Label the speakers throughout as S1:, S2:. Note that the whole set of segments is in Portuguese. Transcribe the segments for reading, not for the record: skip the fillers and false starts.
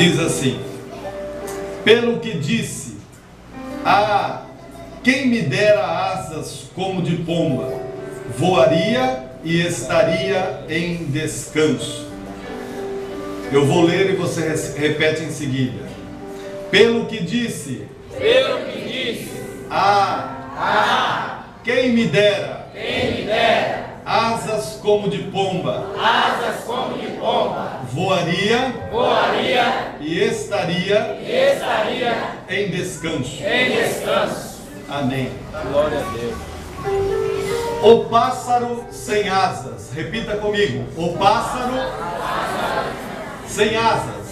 S1: Diz assim: pelo que disse, quem me dera asas como de pomba, voaria e estaria em descanso. Eu vou ler e você repete em seguida. Pelo que disse, quem me dera, asas como de pomba, voaria e estaria em descanso. Amém.
S2: Glória a Deus.
S1: O pássaro sem asas. Repita comigo. O pássaro sem asas.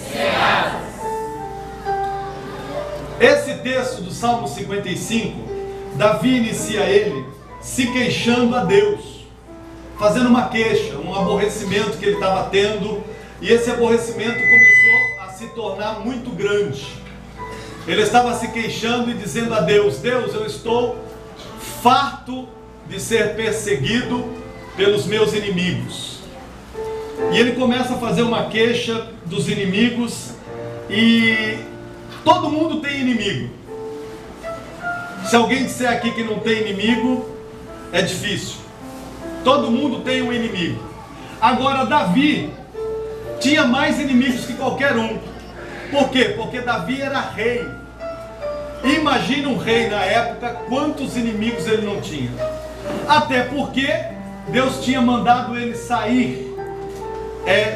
S1: Esse texto do Salmo 55, Davi inicia ele se queixando a Deus, fazendo uma queixa, um aborrecimento que ele estava tendo, e esse aborrecimento começou a se tornar muito grande. Ele estava se queixando e dizendo a Deus: Deus, eu estou farto de ser perseguido pelos meus inimigos. E ele começa a fazer uma queixa dos inimigos, e todo mundo tem inimigo. Se alguém disser aqui que não tem inimigo, é difícil. Todo mundo tem um inimigo. Agora, Davi tinha mais inimigos que qualquer um. Por quê? Porque Davi era rei. Imagina um rei na época, quantos inimigos ele não tinha. Até porque Deus tinha mandado ele sair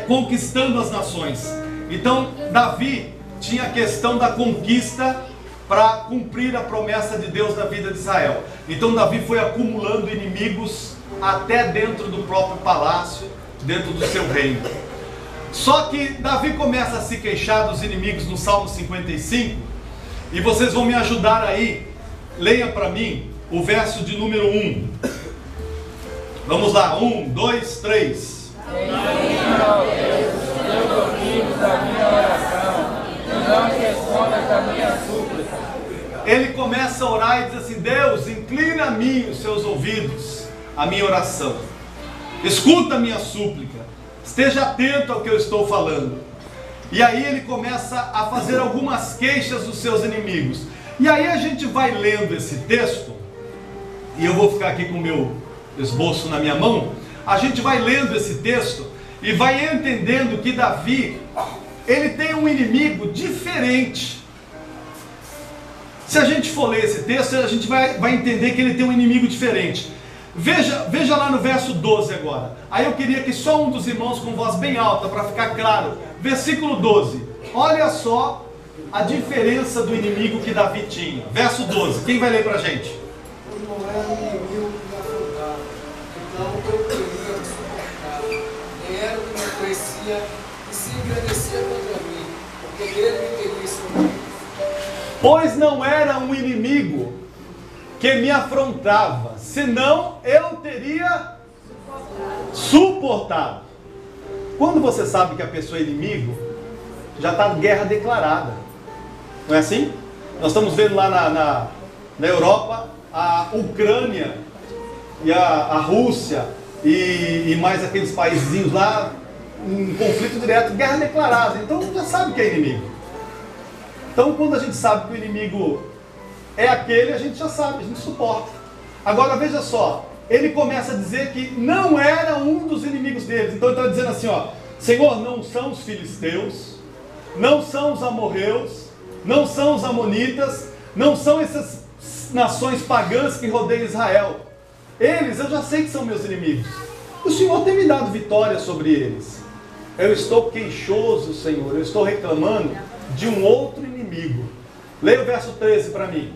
S1: conquistando as nações. Então Davi tinha a questão da conquista para cumprir a promessa de Deus na vida de Israel. Então Davi foi acumulando inimigos até dentro do próprio palácio, dentro do seu reino. Só que Davi começa a se queixar dos inimigos no Salmo 55, e vocês vão me ajudar aí. Leia para mim o verso de número 1. Vamos lá, 1, 2, 3.
S2: Deus ouvidos da minha oração, e não respondas da minha súplica.
S1: Ele começa a orar e diz assim: Deus, inclina a mim os seus ouvidos, a minha oração. Escuta a minha súplica. Esteja atento ao que eu estou falando. E aí ele começa a fazer algumas queixas dos seus inimigos. E aí a gente vai lendo esse texto, e eu vou ficar aqui com o meu esboço na minha mão. A gente vai lendo esse texto e vai entendendo que Davi, ele tem um inimigo diferente. Se a gente for ler esse texto, a gente vai entender que ele tem um inimigo diferente. Veja lá no verso 12 agora. Aí eu queria que só um dos irmãos, com voz bem alta, para ficar claro. Versículo 12. Olha só a diferença do inimigo que Davi tinha. Verso 12. Quem vai ler para a gente?
S3: Não era o inimigo que me afrontava, então eu temia me suportava. Nem era o que me conhecia e se engrandecia contra mim, porque ele me teria escondido.
S1: Pois não era um inimigo que me afrontava, senão eu teria suportado. Quando você sabe que a pessoa é inimigo, já está guerra declarada. Não é assim? Nós estamos vendo lá na Europa, a Ucrânia e a Rússia e mais aqueles países lá, em conflito direto, guerra declarada. Então já sabe que é inimigo. Então quando a gente sabe que o inimigo é aquele, a gente já sabe, a gente suporta. Agora veja só, ele começa a dizer que não era um dos inimigos deles. Então ele está dizendo assim, ó: Senhor, não são os filisteus, não são os amorreus, não são os amonitas, não são essas nações pagãs que rodeiam Israel. Eles eu já sei que são meus inimigos. O Senhor tem me dado vitória sobre eles. Eu estou queixoso, Senhor, eu estou reclamando de um outro inimigo. Leia o verso 13 para mim.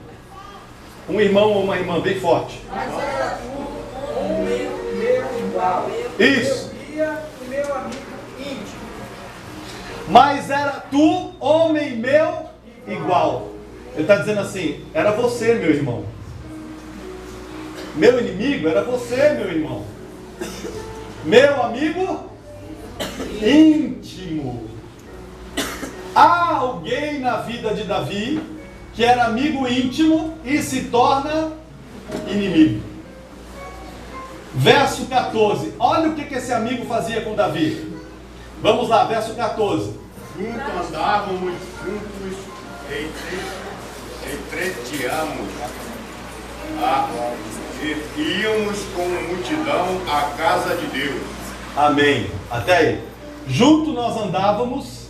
S1: Um irmão ou uma irmã bem forte.
S3: Mas era tu, um meu igual.
S1: Isso.
S3: Eu via o meu amigo íntimo.
S1: Mas era tu, homem meu, igual. Ele está dizendo assim: era você, meu irmão. Meu inimigo era você, meu irmão. Meu amigo íntimo. Há alguém na vida de Davi que era amigo íntimo e se torna inimigo. Verso 14. Olha o que esse amigo fazia com Davi. Vamos lá, verso 14.
S4: juntos andávamos, juntos entreteamos, e íamos com multidão à casa de Deus.
S1: Amém. Até aí. Junto nós andávamos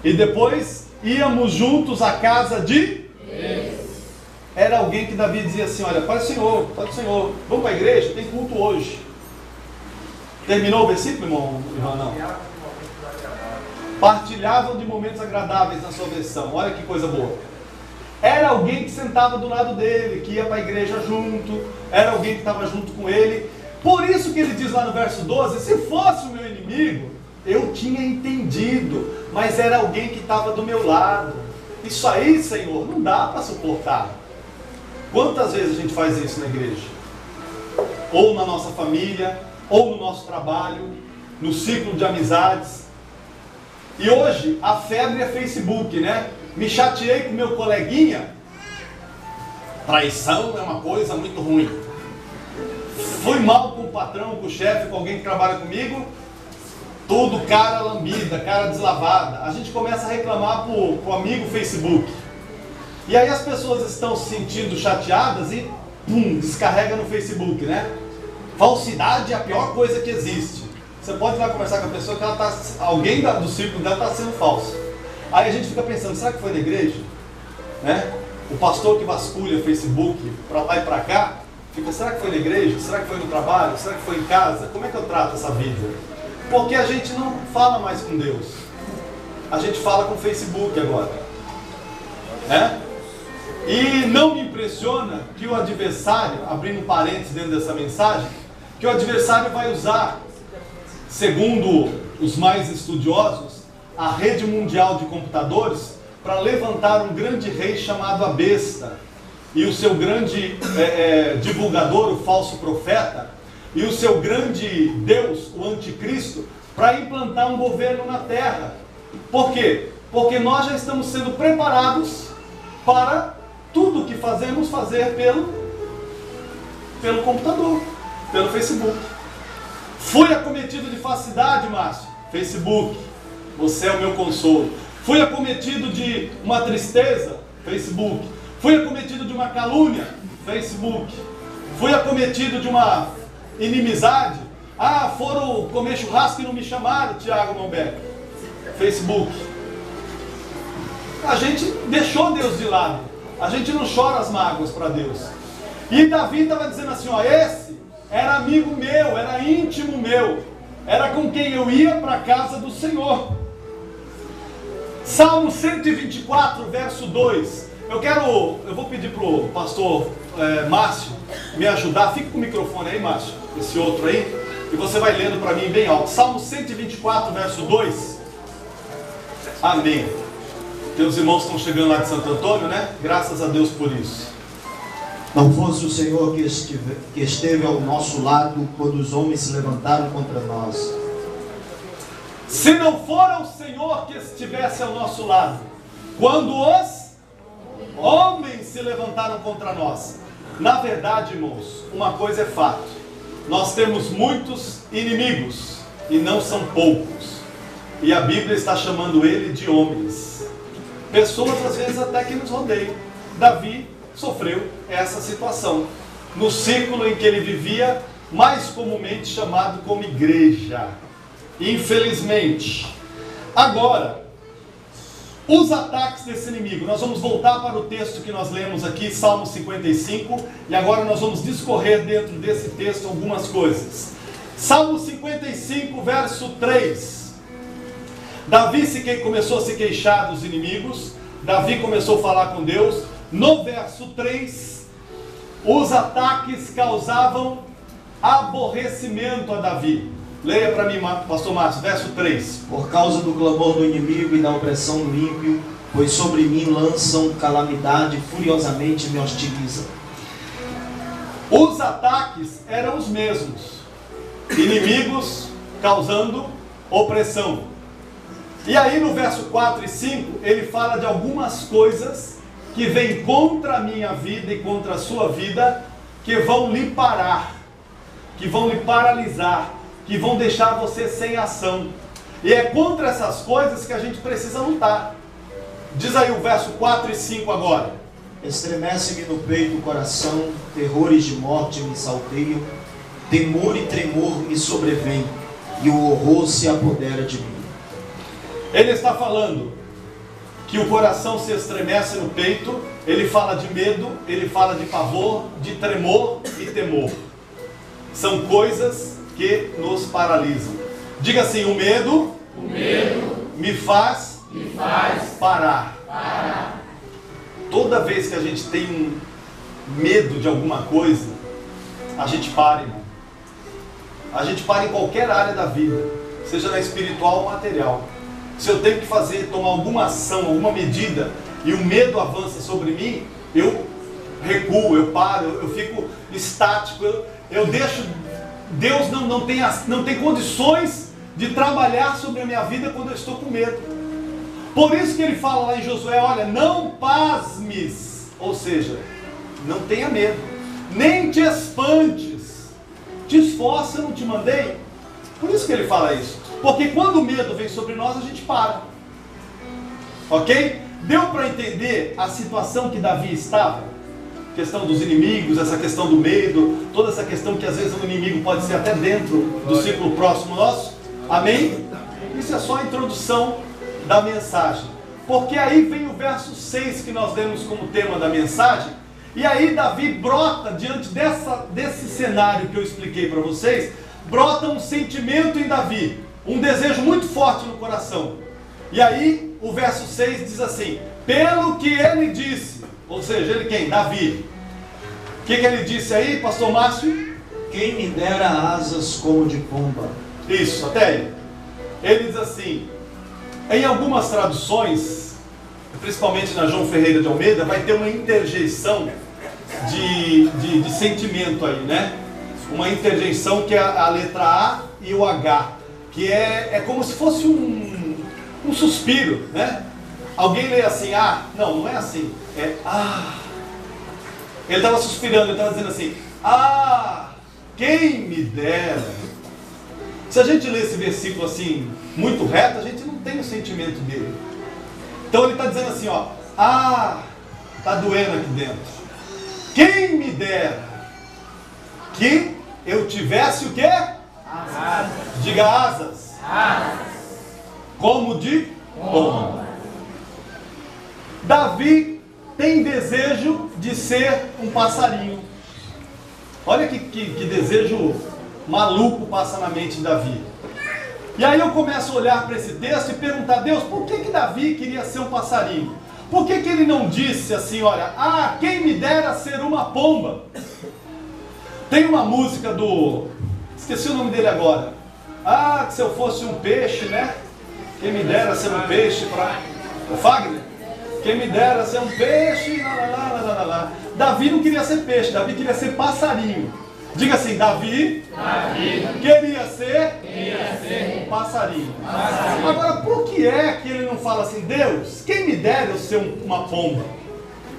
S1: e depois íamos juntos à casa de Deus. Era alguém que Davi dizia assim: olha, Pai do Senhor, vamos para a igreja, tem culto hoje. Terminou o versículo, irmão? Não. Partilhavam de momentos agradáveis na sua versão. Olha que coisa boa. Era alguém que sentava do lado dele, que ia para a igreja junto, era alguém que estava junto com ele. Por isso que ele diz lá no verso 12, se fosse o meu inimigo, eu tinha entendido, mas era alguém que estava do meu lado. Isso aí, Senhor, não dá para suportar. Quantas vezes a gente faz isso na igreja? Ou na nossa família, ou no nosso trabalho, no ciclo de amizades. E hoje a febre é Facebook, né? Me chateei com meu coleguinha. Traição é uma coisa muito ruim. Fui mal com o patrão, com o chefe, com alguém que trabalha comigo. Tudo cara lambida, cara deslavada. A gente começa a reclamar pro amigo Facebook. E aí as pessoas estão se sentindo chateadas e descarrega no Facebook, né? Falsidade é a pior coisa que existe. Você pode ir lá conversar com a pessoa que ela tá, alguém do círculo dela está sendo falso. Aí a gente fica pensando, será que foi na igreja? Né? O pastor que vasculha o Facebook para lá e para cá, fica, será que foi na igreja? Será que foi no trabalho? Será que foi em casa? Como é que eu trato essa vida? Porque a gente não fala mais com Deus. A gente fala com o Facebook agora. Né? E não me impressiona que o adversário, abrindo parênteses dentro dessa mensagem, que o adversário vai usar, segundo os mais estudiosos, a rede mundial de computadores para levantar um grande rei chamado a besta e o seu grande divulgador, o falso profeta, e o seu grande Deus, o anticristo, para implantar um governo na terra. Por quê? Porque nós já estamos sendo preparados para tudo que fazemos fazer pelo computador, pelo Facebook. Fui acometido de falsidade, Márcio? Facebook. Você é o meu consolo. Fui acometido de uma tristeza? Facebook. Fui acometido de uma calúnia? Facebook. Fui acometido de uma inimizade? Foram comer churrasco e não me chamaram, Tiago Mombeck. Facebook. A gente deixou Deus de lado. A gente não chora as mágoas para Deus. E Davi estava dizendo assim, esse era amigo meu, era íntimo meu, era com quem eu ia para a casa do Senhor. Salmo 124, verso 2. Eu vou pedir para o pastor Márcio me ajudar. Fica com o microfone aí, Márcio, esse outro aí, e você vai lendo para mim bem alto. Salmo 124, verso 2. Amém. Teus irmãos estão chegando lá de Santo Antônio, né? Graças a Deus por isso.
S5: Não fosse o Senhor que esteve ao nosso lado quando os homens se levantaram contra nós.
S1: Se não for o Senhor que estivesse ao nosso lado, quando os homens se levantaram contra nós. Na verdade, irmãos, uma coisa é fato. Nós temos muitos inimigos e não são poucos. E a Bíblia está chamando ele de homens. Pessoas às vezes até que nos rodeiam. Davi sofreu essa situação no círculo em que ele vivia, mais comumente chamado como igreja. Infelizmente. Agora, os ataques desse inimigo. Nós vamos voltar para o texto que nós lemos aqui, Salmo 55, e agora nós vamos discorrer dentro desse texto algumas coisas. Salmo 55, verso 3. Davi começou a se queixar dos inimigos. Davi começou a falar com Deus. No verso 3, os ataques causavam aborrecimento a Davi. Leia para mim, pastor Márcio, verso 3.
S5: Por causa do clamor do inimigo e da opressão do ímpio, pois sobre mim lançam calamidade, furiosamente me hostilizam.
S1: Os ataques eram os mesmos. Inimigos causando opressão. E aí no verso 4 e 5, ele fala de algumas coisas que vêm contra a minha vida e contra a sua vida, que vão lhe parar, que vão lhe paralisar, que vão deixar você sem ação. E é contra essas coisas que a gente precisa lutar. Diz aí o verso 4 e 5 agora.
S5: Estremece-me no peito o coração, terrores de morte me salteiam, temor e tremor me sobrevêm, e o horror se apodera de mim.
S1: Ele está falando que o coração se estremece no peito, ele fala de medo, ele fala de pavor, de tremor e temor. São coisas que nos paralisam. Diga assim, o medo me faz parar. Toda vez que a gente tem um medo de alguma coisa, a gente para, irmão. A gente para em qualquer área da vida, seja na espiritual ou material. Se eu tenho que tomar alguma ação, alguma medida, e o medo avança sobre mim, eu recuo, eu paro, eu fico estático, eu deixo. Deus não tem condições de trabalhar sobre a minha vida quando eu estou com medo. Por isso que ele fala lá em Josué, olha, não pasmes, ou seja, não tenha medo, nem te espantes, te esforça, eu não te mandei. Por isso que ele fala isso, porque quando o medo vem sobre nós, a gente para, ok? Deu para entender a situação que Davi estava? Questão dos inimigos, essa questão do medo, toda essa questão que às vezes o inimigo pode ser até dentro do círculo próximo nosso, amém? Isso é só a introdução da mensagem, porque aí vem o verso 6 que nós demos como tema da mensagem, e aí Davi brota diante desse cenário que eu expliquei para vocês, brota um sentimento em Davi, um desejo muito forte no coração, e aí o verso 6 diz assim, pelo que ele disse, ou seja, ele quem? Davi. O que ele disse aí, pastor Márcio?
S5: Quem me dera asas como de pomba.
S1: Isso, até aí. Ele diz assim, em algumas traduções, principalmente na João Ferreira de Almeida, vai ter uma interjeição de sentimento aí, né? Uma interjeição que é a letra A e o H, que é como se fosse um suspiro, né? Alguém lê assim, não é assim, é Ele estava suspirando, ele estava dizendo assim, quem me dera. Se a gente lê esse versículo assim, muito reto, a gente não tem o sentimento dele. Então ele está dizendo assim, está doendo aqui dentro. Quem me dera que eu tivesse o quê?
S2: Asas.
S1: Diga asas. Como de pomba. Davi tem desejo de ser um passarinho. Olha que desejo maluco passa na mente de Davi. E aí eu começo a olhar para esse texto e perguntar, Deus, por que Davi queria ser um passarinho? Por que ele não disse assim, olha, quem me dera ser uma pomba? Tem uma música esqueci o nome dele agora. Que se eu fosse um peixe, né? Quem me dera ser um peixe o Fagner? Quem me dera ser um peixe, lá. Davi não queria ser peixe, Davi queria ser passarinho. Diga assim, Davi queria ser um passarinho. Agora, por que é que ele não fala assim, Deus, quem me dera eu ser uma pomba?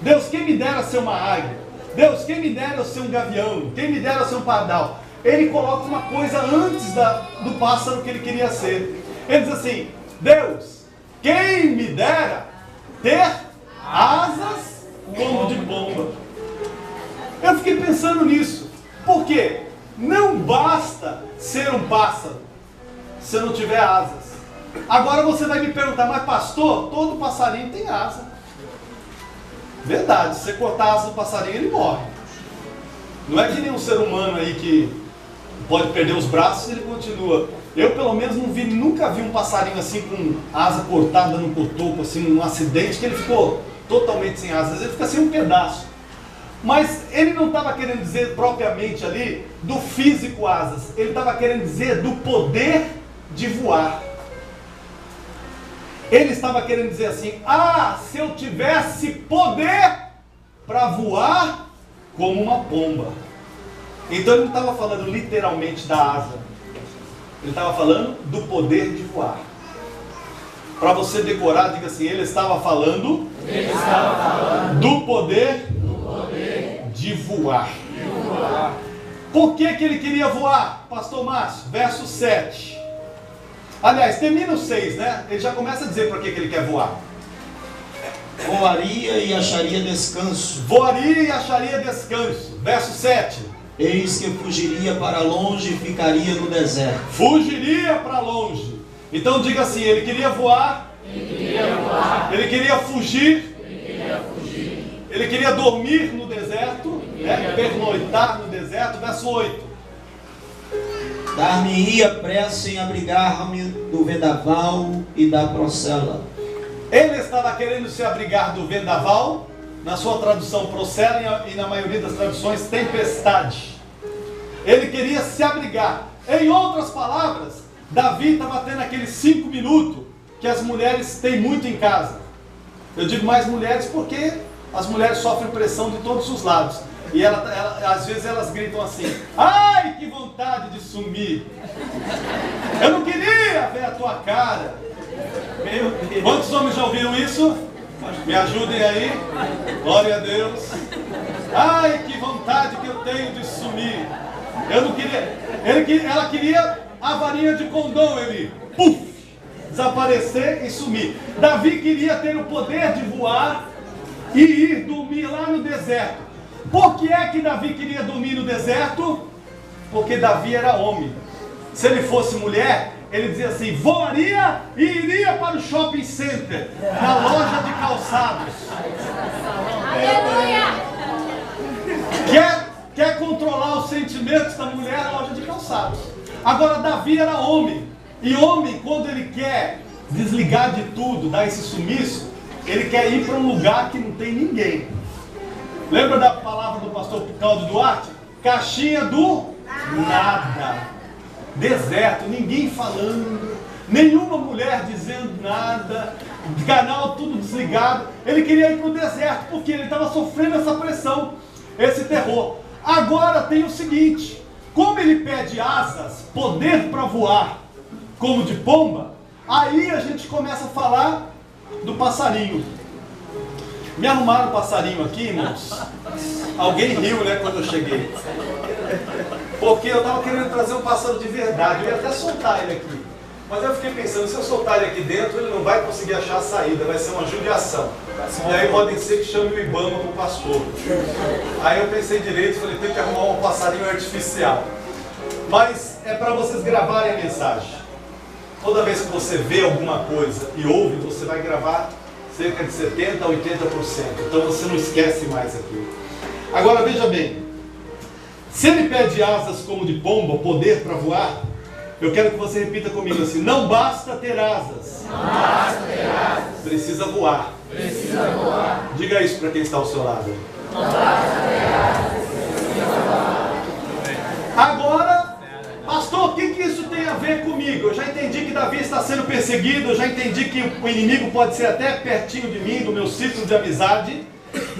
S1: Deus, quem me dera ser uma águia? Deus, quem me dera eu ser um gavião? Quem me dera eu ser um pardal? Ele coloca uma coisa antes do pássaro que ele queria ser. Ele diz assim, Deus, quem me dera ter asas como de pomba. Eu fiquei pensando nisso. Por quê? Não basta ser um pássaro se eu não tiver asas. Agora você vai me perguntar, mas pastor, todo passarinho tem asa. Verdade, se você cortar a asa do passarinho, ele morre. Não é que nem um ser humano aí que pode perder os braços e ele continua. Eu pelo menos nunca vi um passarinho assim com asa cortada no cotoco, assim, um acidente que ele ficou totalmente sem asas. Às vezes ele fica sem um pedaço. Mas ele não estava querendo dizer propriamente ali do físico asas. Ele estava querendo dizer do poder de voar. Ele estava querendo dizer assim, se eu tivesse poder para voar como uma pomba. Então ele não estava falando literalmente da asa. Ele estava falando do poder de voar. Para você decorar, diga assim, ele estava falando do poder de voar. Por que ele queria voar? Pastor Márcio, verso 7. Aliás, termina o 6, né? Ele já começa a dizer para que ele quer voar.
S5: Voaria e acharia descanso.
S1: Voaria e acharia descanso. Verso 7.
S5: Eis que fugiria para longe e ficaria no deserto.
S1: Fugiria para longe. Então diga assim, ele queria voar. Ele queria fugir. Ele queria dormir no deserto, né? Pernoitar no deserto. Verso 8.
S5: Dar-me-ia pressa em abrigar-me do vendaval e da procela.
S1: Ele estava querendo se abrigar do vendaval, na sua tradução procela e na maioria das traduções tempestade. Ele queria se abrigar. Em outras palavras, Davi estava tendo aqueles 5 minutos que as mulheres têm muito em casa. Eu digo mais mulheres porque as mulheres sofrem pressão de todos os lados. E às vezes elas gritam assim: ai, que vontade de sumir! Eu não queria ver a tua cara! Meu Deus. Quantos homens já ouviram isso? Me ajudem aí. Glória a Deus. Ai, que vontade que eu tenho de sumir! Eu não queria. Ela queria a varinha de condão, ele desaparecer e sumir. Davi queria ter o poder de voar e ir dormir lá no deserto. Por que é que Davi queria dormir no deserto? Porque Davi era homem. Se ele fosse mulher, ele dizia assim: voaria e iria para o shopping center, na loja de calçados. Quer controlar os sentimentos da mulher na loja de calçados. Agora Davi era homem. E homem, quando ele quer desligar de tudo, dar esse sumiço, ele quer ir para um lugar que não tem ninguém. Lembra da palavra do pastor Cláudio Duarte? Caixinha do nada. Deserto, ninguém falando, nenhuma mulher dizendo nada, canal tudo desligado. Ele queria ir para o deserto porque ele estava sofrendo essa pressão, esse terror. Agora tem o seguinte: como ele pede asas, poder para voar, como de pomba, aí a gente começa a falar do passarinho. Me arrumaram um passarinho aqui, irmãos. Alguém riu, né, quando eu cheguei. Porque eu estava querendo trazer um pássaro de verdade. Eu ia até soltar ele aqui. Mas eu fiquei pensando, se eu soltar ele aqui dentro, ele não vai conseguir achar a saída. Vai ser uma judiação. E aí pode ser que chame o Ibama para o pastor. Aí eu pensei direito e falei, tem que arrumar um passarinho artificial. Mas é para vocês gravarem a mensagem. Toda vez que você vê alguma coisa e ouve, você vai gravar cerca de 70% a 80%. Então você não esquece mais aquilo. Agora veja bem. Se ele pede asas como de pomba, poder para voar, eu quero que você repita comigo assim: não basta ter asas. Não basta ter asas. Precisa voar. Precisa voar. Diga isso para quem está ao seu lado. Não basta ter asas. Precisa voar. Agora, pastor, o que isso tem a ver comigo? Eu já entendi que Davi está sendo perseguido, eu já entendi que o inimigo pode ser até pertinho de mim, do meu círculo de amizade.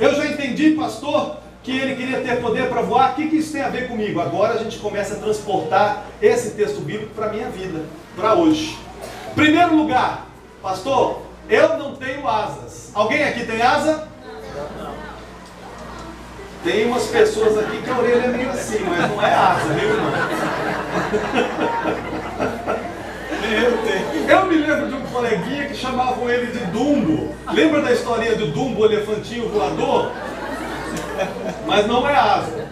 S1: Eu já entendi, pastor, que ele queria ter poder para voar. O que isso tem a ver comigo? Agora a gente começa a transportar esse texto bíblico para a minha vida, para hoje. Primeiro lugar, pastor, eu não tenho asas. Alguém aqui tem asa? Tem umas pessoas aqui que a orelha é meio assim, mas não é asa, viu, irmão? Eu me lembro de um coleguinha que chamavam ele de Dumbo. Lembra da historinha do Dumbo, o elefantinho voador? Mas não é asa.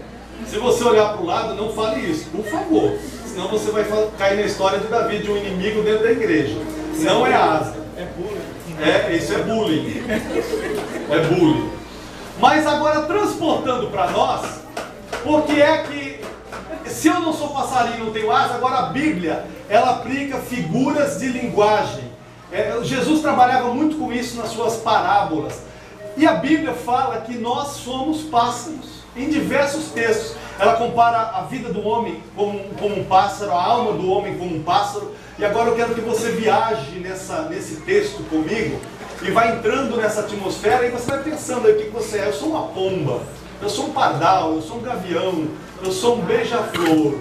S1: Se você olhar para o lado, não fale isso, por favor. Senão você vai cair na história de Davi, de um inimigo dentro da igreja. Não é asa. É bullying. Isso é bullying. É bullying. Mas agora, transportando para nós, porque é que, se eu não sou passarinho e não tenho asa, agora a Bíblia, ela aplica figuras de linguagem. Jesus trabalhava muito com isso nas suas parábolas. E a Bíblia fala que nós somos pássaros. Em diversos textos, ela compara a vida do homem como um pássaro, a alma do homem como um pássaro. E agora eu quero que você viaje nesse texto comigo e vai entrando nessa atmosfera e você vai pensando aí o que você é. Eu sou uma pomba, eu sou um pardal, eu sou um gavião, eu sou um beija-flor.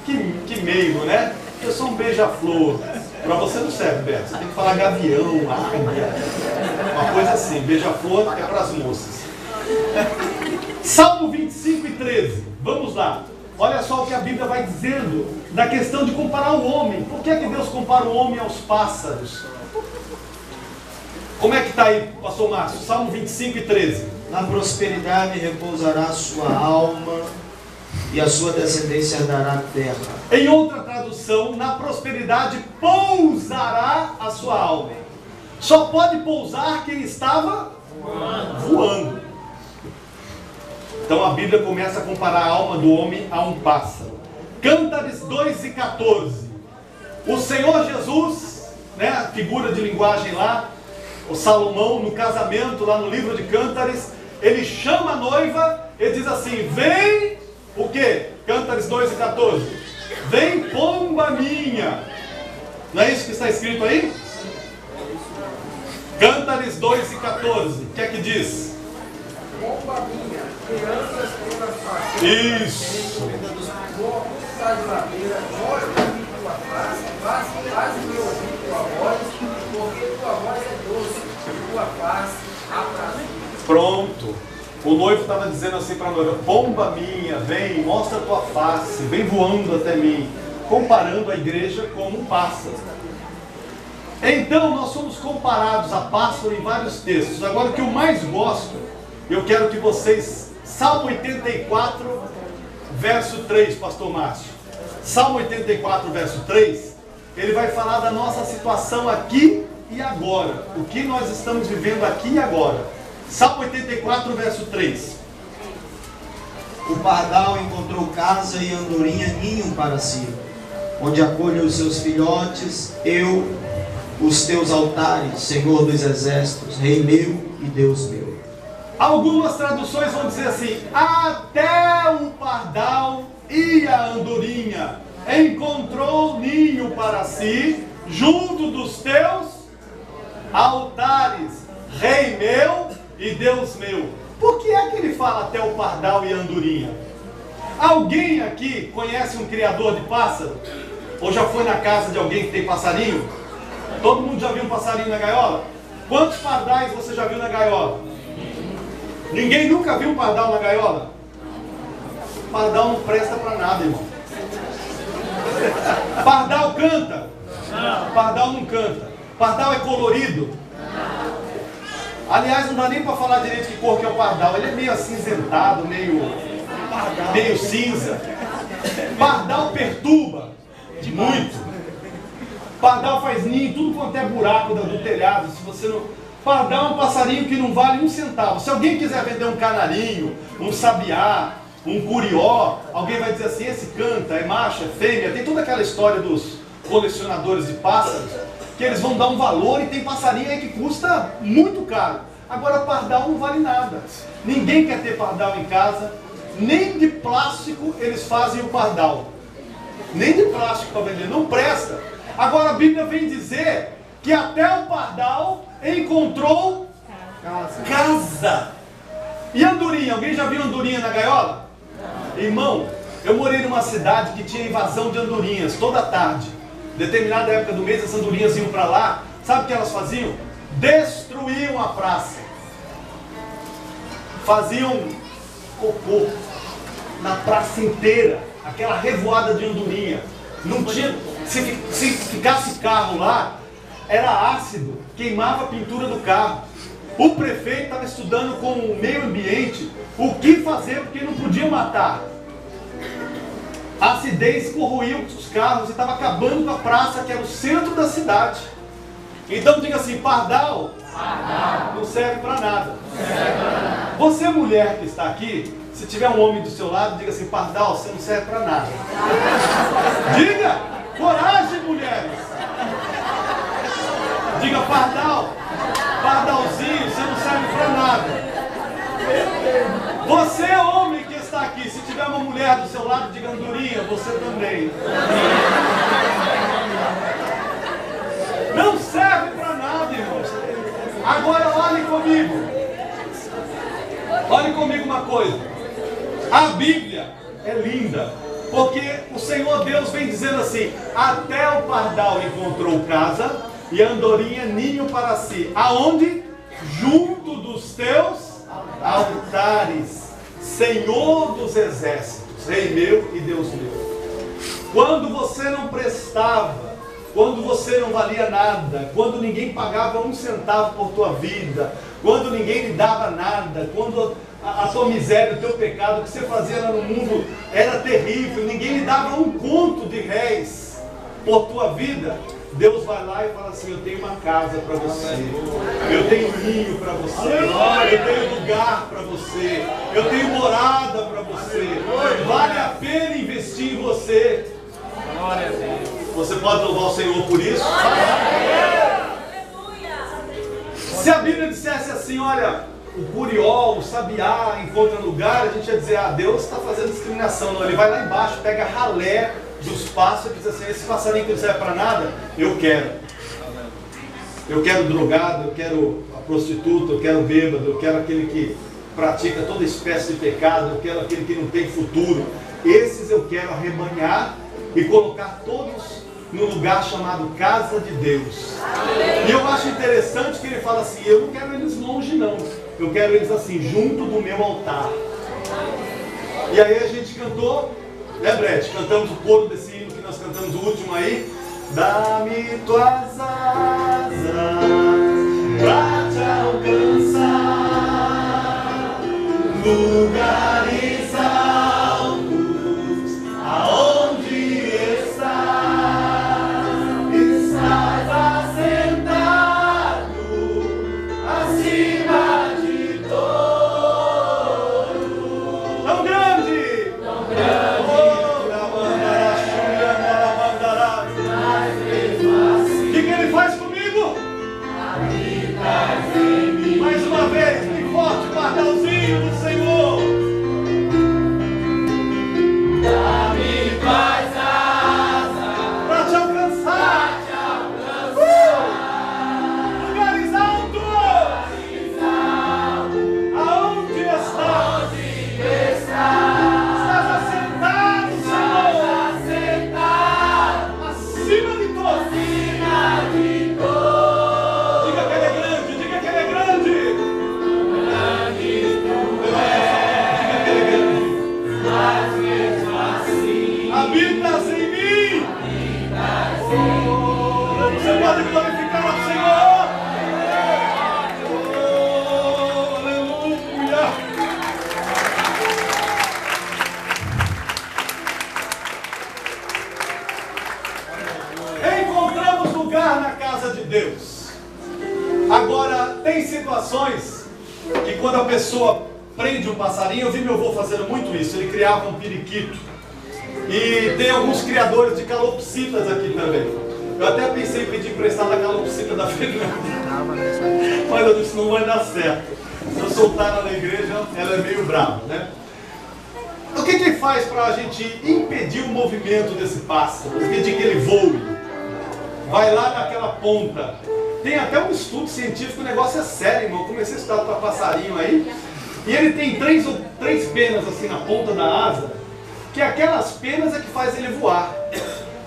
S1: Que meio, né? Eu sou um beija-flor. Para você não serve, Beto. Você tem que falar gavião, águia, uma coisa assim. Beija-flor é para as moças. Salmo 25 e 13. Vamos lá. olha só o que a Bíblia vai dizendo na questão de comparar o homem. Por que é que Deus compara o homem aos pássaros? Como é que está aí, pastor Márcio? Salmo 25:13.
S5: Na prosperidade repousará a sua alma, e a sua descendência herdará a terra.
S1: Em outra tradução, na prosperidade pousará a sua alma. Só pode pousar quem estava voando. Então a Bíblia começa a comparar a alma do homem a um pássaro. Cântares 2:14. O Senhor Jesus, né, a figura de linguagem lá, o Salomão no casamento, lá no livro de Cântares, ele chama a noiva e diz assim: vem, o que? Cântares 2:14. Vem, pomba minha. Não é isso que está escrito aí? Cântares 2:14. O que é que diz?
S2: Pomba minha, crianças pelas facetas.
S1: Isso.
S2: Sai de ladeira, olha para mim tua face, faz o meu ouvir tua voz, porque tua voz é doce, tua face aprazível.
S1: Pronto. O noivo estava dizendo assim para a noiva: pomba minha, vem, mostra a tua face, vem voando até mim, comparando a igreja como um pássaro. Então nós somos comparados a pássaro em vários textos. Agora, o que eu mais gosto, eu quero que vocês, Salmo 84, verso 3, pastor Márcio. Salmo 84, verso 3, ele vai falar da nossa situação aqui e agora, o que nós estamos vivendo aqui e agora. Salmo 84, verso 3.
S5: O pardal encontrou casa e a andorinha ninho para si, onde acolhe os seus filhotes, os teus altares, Senhor dos exércitos, Rei meu e Deus meu.
S1: Algumas traduções vão dizer assim: até o pardal e a andorinha encontrou ninho para si, junto dos teus altares, Rei meu e Deus meu. Por que é que ele fala até o pardal e a andorinha? Alguém aqui conhece um criador de pássaro? Ou já foi na casa de alguém que tem passarinho? Todo mundo já viu um passarinho na gaiola? Quantos pardais você já viu na gaiola? Ninguém nunca viu um pardal na gaiola? Pardal não presta para nada, irmão. Pardal canta? Pardal não canta. Pardal é colorido? Aliás, não dá nem para falar direito que cor que é o pardal. Ele é meio acinzentado, meio cinza. Pardal perturba muito. Pardal faz ninho, tudo quanto é buraco do telhado. Se você não... Pardal é um passarinho que não vale um centavo. Se alguém quiser vender um canarinho, um sabiá, um curió, alguém vai dizer assim: esse canta, é macho, é fêmea. Tem toda aquela história dos colecionadores de pássaros, que eles vão dar um valor, e tem passarinho aí que custa muito caro. Agora pardal não vale nada. Ninguém quer ter pardal em casa. Nem de plástico eles fazem o pardal. Nem de plástico para vender, não presta. Agora a Bíblia vem dizer que até o pardal encontrou casa. E andorinha? Alguém já viu andorinha na gaiola? Irmão, eu morei numa cidade que tinha invasão de andorinhas toda tarde. Determinada época do mês as andorinhas iam para lá. Sabe o que elas faziam? Destruíam a praça. Faziam cocô na praça inteira. Aquela revoada de andorinha. Não tinha... Se ficasse carro lá, era ácido, queimava a pintura do carro. O prefeito estava estudando com o meio ambiente o que fazer, porque não podia matar. A acidez corroía os carros e estava acabando com a praça, que era o centro da cidade. Então diga assim: pardal não serve para nada. Você, mulher que está aqui, se tiver um homem do seu lado, diga assim: pardal, você não serve para nada. Diga! Coragem, mulheres! Diga: pardal, pardalzinho, você não serve para nada. Você, homem que está aqui, se tiver uma mulher do seu lado, diga: andorinha, você também. Não serve para nada, irmãos. Agora olhe comigo. Olhe comigo uma coisa. A Bíblia é linda, porque o Senhor Deus vem dizendo assim: até o pardal encontrou casa e a andorinha ninho para si. Aonde? Junto dos teus altares, Senhor dos exércitos. Rei meu e Deus meu. Quando você não prestava, quando você não valia nada, quando ninguém pagava um centavo por tua vida, quando ninguém lhe dava nada, quando a tua miséria, o teu pecado, o que você fazia lá no mundo era terrível, ninguém lhe dava um conto de réis por tua vida, Deus vai lá e fala assim: eu tenho uma casa para você, eu tenho ninho para você, eu tenho lugar para você, eu tenho morada para você, vale a pena investir em você. Você pode louvar o Senhor por isso? Se a Bíblia dissesse assim, olha, o curió, o sabiá encontra lugar, a gente ia dizer, ah, Deus está fazendo discriminação. Não, ele vai lá embaixo, pega ralé dos pássaros e diz assim, esse passarinho que não serve para nada, eu quero. Eu quero drogado, eu quero a prostituta, eu quero o bêbado, eu quero aquele que pratica toda espécie de pecado, eu quero aquele que não tem futuro. Esses eu quero arrebanhar e colocar todos no lugar chamado Casa de Deus. E eu acho interessante que ele fala assim, eu não quero eles longe não, eu quero eles assim, junto do meu altar. E aí a gente cantou, né, Brett? Cantamos o coro desse hino que nós cantamos o último aí. Dá-me tuas asas pra te alcançar lugares altos, aonde estás assentado acima de todos. Tão grande! Tão grande! O que ele faz comigo? Mais uma vez, bem forte, o pardalzinho do Senhor. Dá-me tuas asas para te alcançar. Lugares altos. Aonde estás? Estás assentado, Senhor. Acima de todos. Diga que ele é grande, diga que ele é grande. Habitas em mim. Você pode glorificar ao Senhor. Aleluia. Encontramos lugar na casa de Deus. Agora, tem situações que quando a pessoa prende um passarinho, eu vi meu avô fazendo muito isso, ele criava um periquito. E tem alguns criadores de calopsitas aqui também. Eu até pensei em pedir emprestado a calopsita da Fernanda, mas eu disse, não vai dar certo. Se eu soltar ela na igreja, ela é meio brava, né? O que ele faz para a gente impedir o movimento desse pássaro, impedir que ele voe? Vai lá naquela ponta. Tem até um estudo científico, o negócio é sério, irmão. Eu comecei a estudar para passarinho aí, e ele tem três penas assim na ponta da asa, que aquelas penas é que faz ele voar.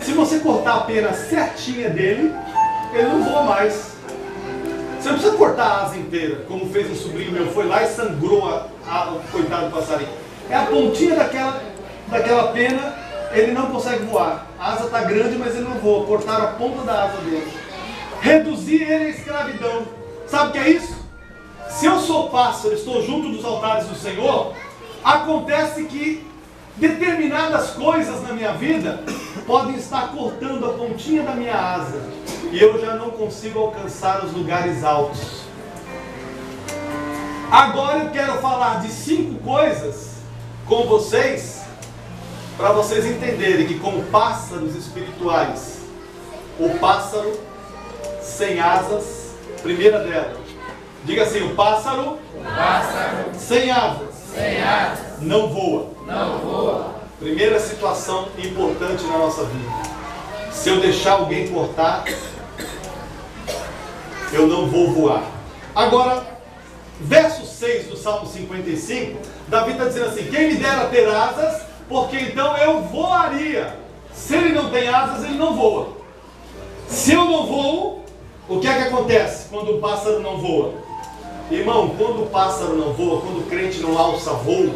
S1: Se você cortar a pena certinha dele, ele não voa mais. Você não precisa cortar a asa inteira, como fez um sobrinho meu, foi lá e sangrou o coitado do passarinho. É a pontinha daquela pena, ele não consegue voar. A asa está grande, mas ele não voa. Cortaram a ponta da asa dele. Reduzir ele à escravidão. Sabe o que é isso? Se eu sou pássaro, estou junto dos altares do Senhor, acontece que determinadas coisas na minha vida podem estar cortando a pontinha da minha asa e eu já não consigo alcançar os lugares altos. Agora eu quero falar de 5 coisas com vocês para vocês entenderem que, como pássaros espirituais, o pássaro sem asas, primeira dela, diga assim, o pássaro sem asas, não voa. Primeira situação importante na nossa vida. Se eu deixar alguém cortar, eu não vou voar. Agora, verso 6 do Salmo 55, Davi está dizendo assim, quem me dera ter asas, porque então eu voaria. Se ele não tem asas, ele não voa. Se eu não voo, o que é que acontece quando o pássaro não voa? Irmão, quando o pássaro não voa, quando o crente não alça voo,